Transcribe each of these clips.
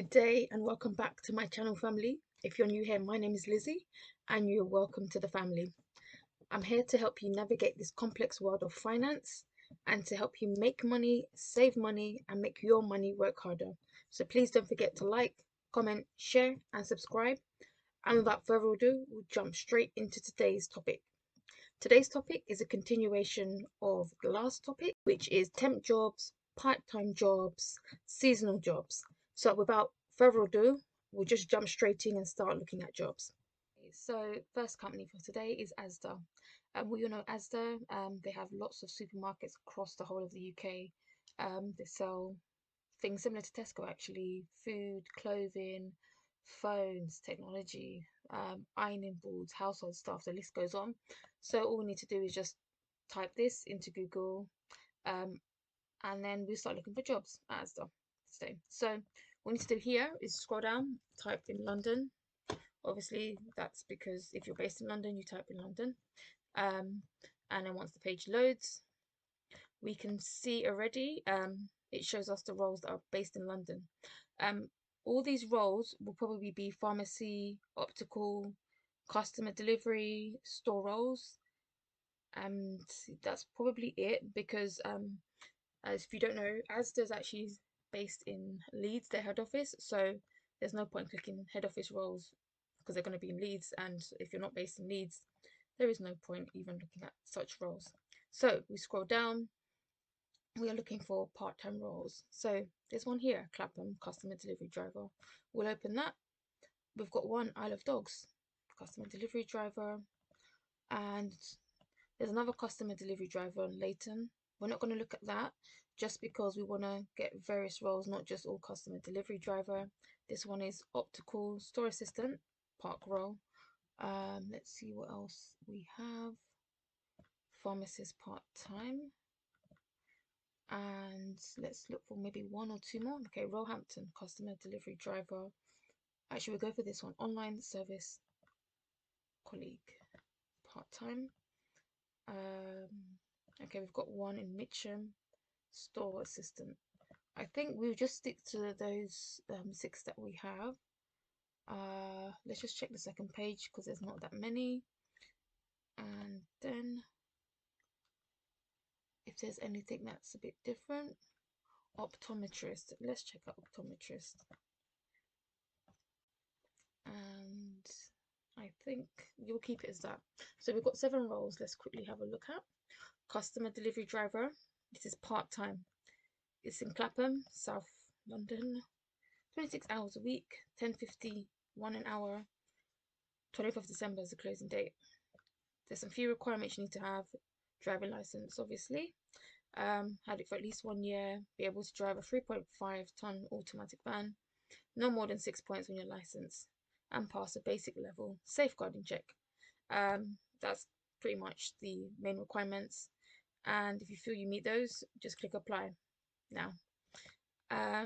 Good day and welcome back to my channel, family. If you're new here, my name is Lizzy and you're welcome to the family. I'm here to help you navigate this complex world of finance and to help you make money, save money and make your money work harder. So please don't forget to like, comment, share and subscribe. And without further ado, we'll jump straight into today's topic. Today's topic is a continuation of the last topic, which is temp jobs, part-time jobs, seasonal jobs. So without further ado, we'll just jump straight in and start looking at jobs. So first company for today is ASDA. We all know ASDA. They have lots of supermarkets across the whole of the UK. They sell things similar to Tesco, actually: food, clothing, phones, technology, ironing boards, household stuff. The list goes on. So all we need to do is just type this into Google, and then we start looking for jobs at ASDA today. So what we need to do here is scroll down, type in London. Obviously, that's because if you're based in London, you type in London. And then once the page loads, we can see already it shows us the roles that are based in London. All these roles will probably be pharmacy, optical, customer delivery, store roles, and that's probably it, because as if you don't know, ASDA's actually based in Leeds, their head office, so there's no point clicking head office roles because they're going to be in Leeds, and if you're not based in Leeds, there is no point even looking at such roles. So we scroll down, we are looking for part-time roles. So there's one here, Clapham customer delivery driver. We'll open that. We've got one, Isle of Dogs customer delivery driver, and there's another customer delivery driver in Leighton. We're not going to look at that just because we want to get various roles, not just all customer delivery driver. This one is optical store assistant, park role. Let's see what else we have. Pharmacist part-time. And let's look for maybe one or two more. Okay, Roehampton customer delivery driver. Actually, we'll go for this one, online service colleague, part-time. Okay, we've got one in Mitcham, store assistant. I think we'll just stick to those 6 that we have. Let's just check the second page because there's not that many. And then if there's anything that's a bit different, optometrist. Let's check out optometrist. And I think you'll keep it as that. So we've got 7 roles. Let's quickly have a look at. Customer delivery driver. This is part-time. It's in Clapham, South London. 26 hours a week, 10.51 an hour. 25th of December is the closing date. There's some few requirements you need to have. Driving license, obviously. Had it for at least 1 year. Be able to drive a 3.5-ton automatic van. No more than 6 points on your license. And pass a basic level safeguarding check. That's pretty much the main requirements. And if you feel you meet those, just click apply now.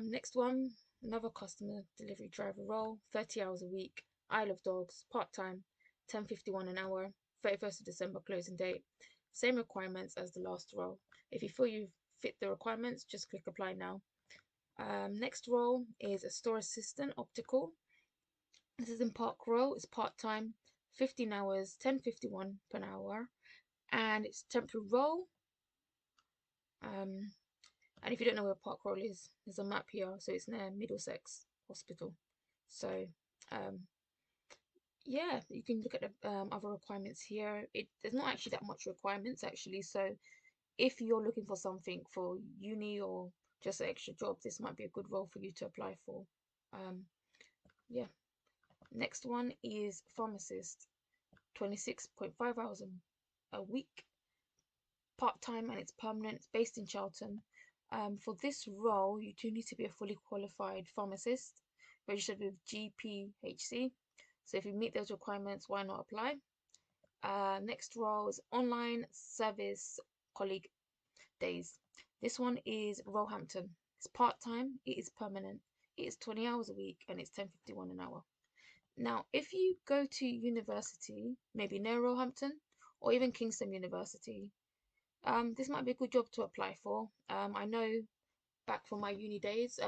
Next one, another customer delivery driver role, 30 hours a week, Isle of Dogs, part-time, 10.51 an hour, 31st of December closing date. Same requirements as the last role. If you feel you fit the requirements, just click apply now. Next role is a store assistant, optical. This is in Park Row. It's part-time, 15 hours, 10.51 per hour, and it's temporary role. And if you don't know where Park Row is, there's a map here, so it's near Middlesex Hospital. So yeah, you can look at the other requirements here. There's not actually that much requirements actually, so if you're looking for something for uni or just an extra job, this might be a good role for you to apply for. Yeah. Next one is pharmacist, 26.5 hours a week, part-time, and it's permanent. It's based in Charlton. For this role, you do need to be a fully qualified pharmacist, registered with GPHC. So if you meet those requirements, why not apply? Next role is online service colleague days. This one is Roehampton. It's part-time, it is permanent, it is 20 hours a week, and it's 10.51 an hour. Now, if you go to university, maybe near Roehampton or even Kingston University, this might be a good job to apply for. I know back from my uni days,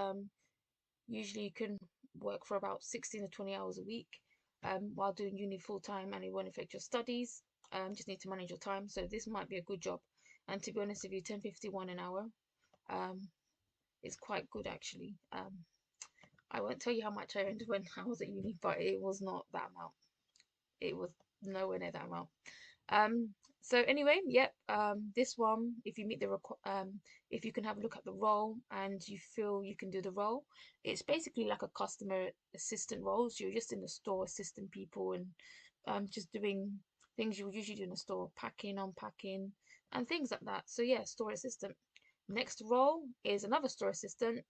usually you can work for about 16 to 20 hours a week while doing uni full time, and it won't affect your studies. Just need to manage your time. So this might be a good job. And to be honest with you, 10.51 an hour is quite good actually. I won't tell you how much I earned when I was at uni, but it was not that amount. It was nowhere near that amount. Um, so anyway, yep. This one, if you meet the if you can have a look at the role and you feel you can do the role, it's basically like a customer assistant role. So you're just in the store assisting people and just doing things you would usually do in a store, packing, unpacking, and things like that. So yeah, store assistant. Next role is another store assistant.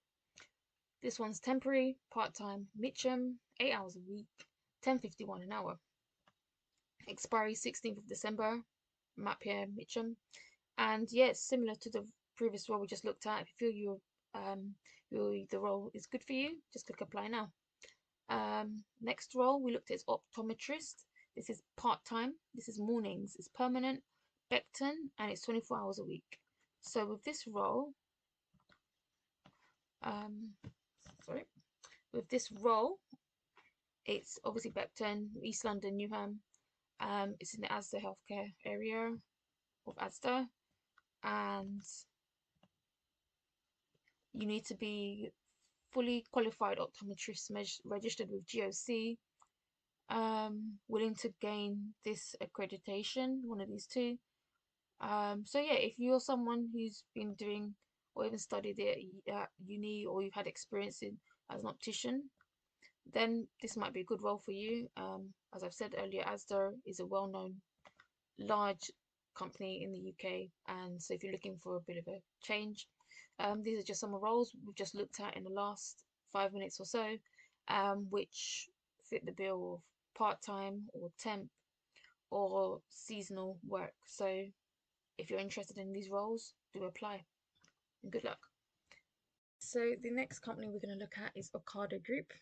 This one's temporary, part-time, Mitcham, 8 hours a week, 10.51 an hour. Expiry 16th of December, map here, Mitcham. And yes, similar to the previous role we just looked at. If you feel the role is good for you, just click apply now. Next role we looked at is optometrist. This is part-time. This is mornings. It's permanent, Beckton, and it's 24 hours a week. So with this role, sorry, with this role, it's obviously Beckton, East London, Newham. It's in the ASDA healthcare area of ASDA, and you need to be fully qualified optometrist registered with GOC, willing to gain this accreditation, one of these two. So yeah, if you're someone who's been doing or even studied at uni, or you've had experience as an optician, then this might be a good role for you. As I've said earlier, ASDA is a well-known large company in the UK, and so if you're looking for a bit of a change, these are just some roles we've just looked at in the last 5 minutes or so, which fit the bill of part-time or temp or seasonal work. So if you're interested in these roles, do apply, and good luck. So the next company we're going to look at is Ocado Group.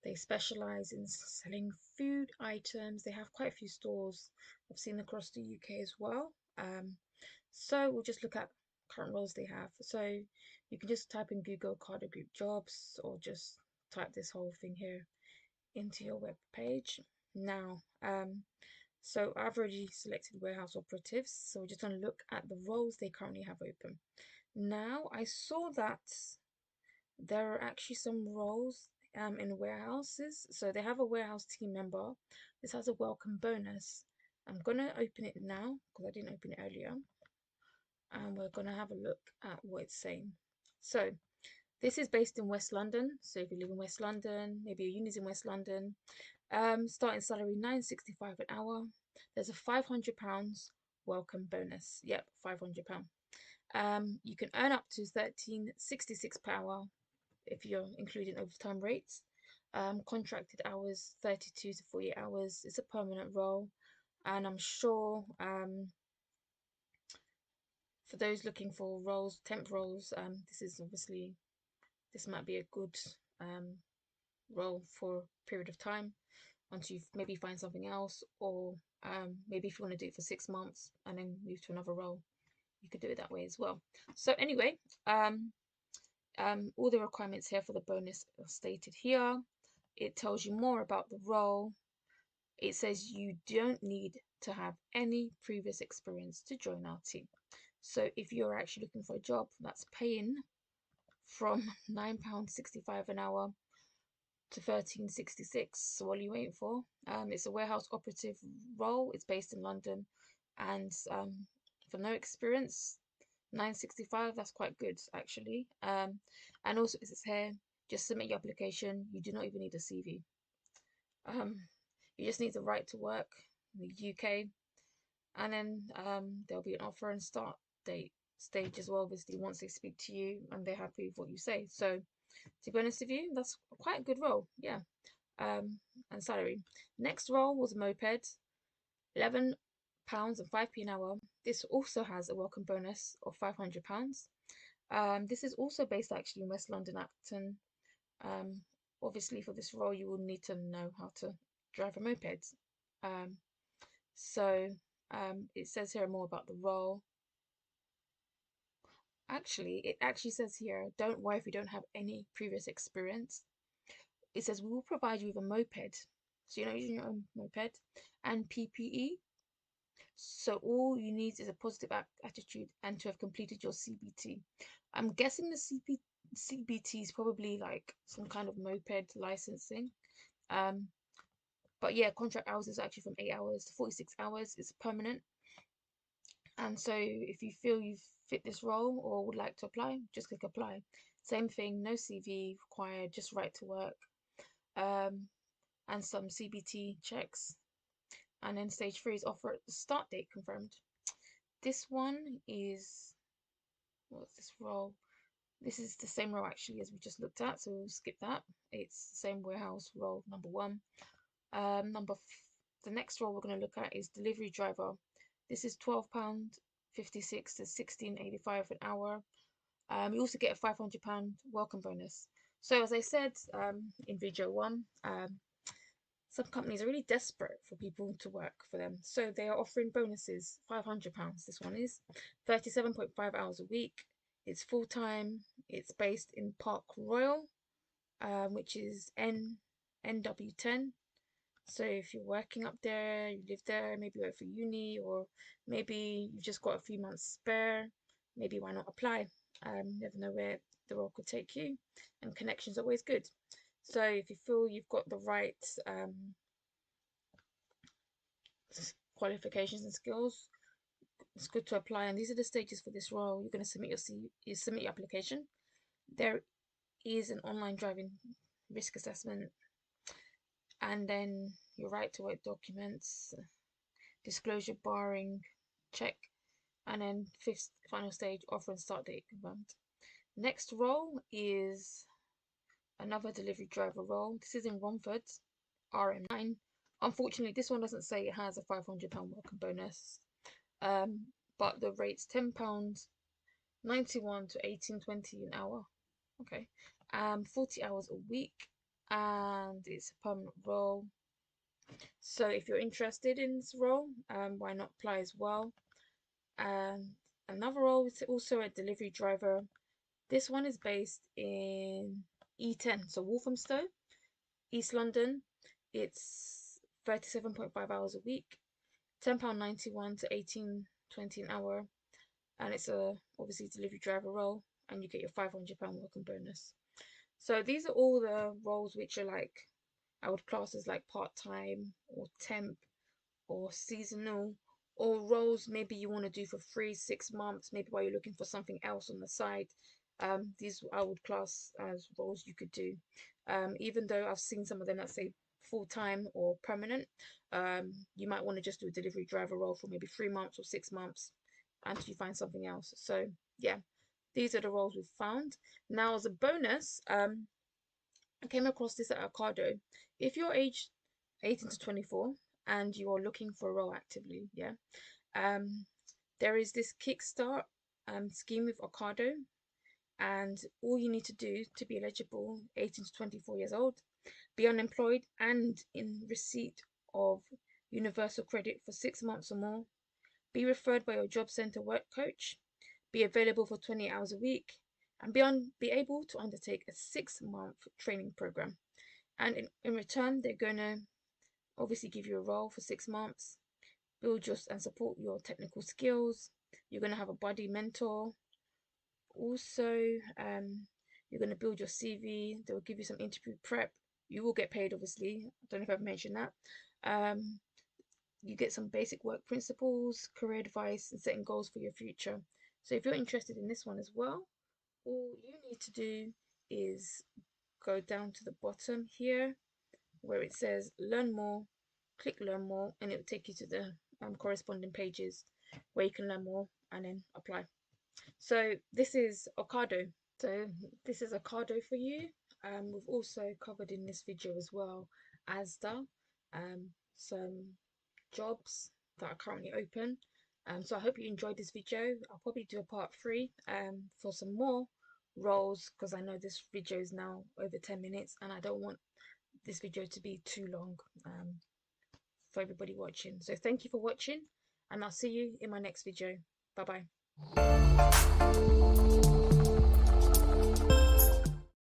They specialize in selling food items. They have quite a few stores I've seen across the UK as well. So we'll just look at current roles they have. So you can just type in Google Ocado Group jobs, or just type this whole thing here into your web page. Now, so I've already selected warehouse operatives. So we're just going to look at the roles they currently have open. Now, I saw that there are actually some roles in warehouses. So they have a warehouse team member. This has a welcome bonus. I'm gonna open it now because I didn't open it earlier, and we're gonna have a look at what it's saying. So this is based in West London. So if you live in West London, maybe your uni's in West London, starting salary £9.65 an hour. There's a £500 welcome bonus. Yep, £500. You can earn up to £13.66 per hour if you're including overtime rates. Contracted hours 32 to 48 hours. It's a permanent role, and I'm sure for those looking for roles, temp roles, this might be a good role for a period of time once you've maybe find something else, or maybe if you want to do it for 6 months and then move to another role, you could do it that way as well. So anyway, all the requirements here for the bonus are stated here. It tells you more about the role. It says you don't need to have any previous experience to join our team. So if you're actually looking for a job that's paying from £9.65 an hour to £13.66, so what are you waiting for? It's a warehouse operative role. It's based in London, and for no experience, £9.65, that's quite good actually. And also it says here, just submit your application. You do not even need a CV. You just need the right to work in the UK, and then there'll be an offer and start date stage as well, obviously, once they speak to you and they're happy with what you say. So to be honest with you, that's quite a good role, yeah. And salary. Next role was moped, £11 and 5p an hour. This also has a welcome bonus of £500. This is also based actually in West London, Acton. Obviously for this role you will need to know how to drive a moped. So it says here more about the role. Actually, it actually says here, don't worry if you don't have any previous experience. it says we will provide you with a moped, so you're not using your own moped, and PPE. So all you need is a positive attitude and to have completed your CBT. I'm guessing the CBT is probably like some kind of moped licensing. Um, but yeah, contract hours is actually from 8 hours to 46 hours. It's permanent. And so if you feel you fit this role or would like to apply, just click apply. Same thing, no CV required, just right to work. And some CBT checks. And then stage 3 is offer start date confirmed. This one is, what's this role? This is the same role actually as we just looked at, so we'll skip that. It's the same warehouse role, number 1. The next role we're going to look at is delivery driver. This is £12.56 to £16.85 an hour. You also get a £500 welcome bonus. So as I said in video 1, some companies are really desperate for people to work for them. So they are offering bonuses, £500. This one is 37.5 hours a week. It's full-time. It's based in Park Royal, which is NW10. So if you're working up there, you live there, maybe you work for uni, or maybe you've just got a few months spare, maybe why not apply? Never know where the role could take you, and connections are always good. So if you feel you've got the right qualifications and skills, it's good to apply. And these are the stages for this role. You're going to submit your application. There is an online driving risk assessment, and then your right to work documents, disclosure barring check, and then fifth final stage, offer and start date confirmed. Next role is another delivery driver role. This is in Romford, RM9. Unfortunately, this one doesn't say it has a £500 welcome bonus, but the rate's £10.91 to £18.20 an hour. Okay, 40 hours a week, and it's a permanent role. So if you're interested in this role, why not apply as well? And another role is also a delivery driver. This one is based in E10, so Walthamstow, East London. It's 37.5 hours a week, £10.91 to £18.20 an hour, and it's a obviously delivery driver role, and you get your £500 welcome bonus. So these are all the roles which are like, I would class as like part-time or temp or seasonal, or roles maybe you want to do for 3-6 months, maybe while you're looking for something else on the side. These I would class as roles you could do, even though I've seen some of them that say full-time or permanent. You might want to just do a delivery driver role for maybe 3 months or 6 months until you find something else. So yeah, these are the roles we've found. Now as a bonus, I came across this at Ocado. If you're aged 18 to 24 and you are looking for a role actively, yeah, there is this Kickstart scheme with Ocado, and all you need to do to be eligible, 18 to 24 years old, be unemployed and in receipt of universal credit for 6 months or more, be referred by your job centre work coach, be available for 20 hours a week, and be able to undertake a 6-month training program. And in return, they're going to obviously give you a role for 6 months, build your and support your technical skills. You're going to have a buddy mentor. Also, you're going to build your CV. They'll give you some interview prep. You will get paid, obviously. I don't know if I've mentioned that. You get some basic work principles, career advice, and setting goals for your future. So if you're interested in this one as well, all you need to do is go down to the bottom here where it says learn more, click learn more, and it will take you to the corresponding pages where you can learn more and then apply. So this is Ocado. So this is Ocado for you. We've also covered in this video as well ASDA, some jobs that are currently open. So I hope you enjoyed this video. I'll probably do a part 3 for some more roles, because I know this video is now over 10 minutes and I don't want this video to be too long for everybody watching. So thank you for watching, and I'll see you in my next video. Bye bye.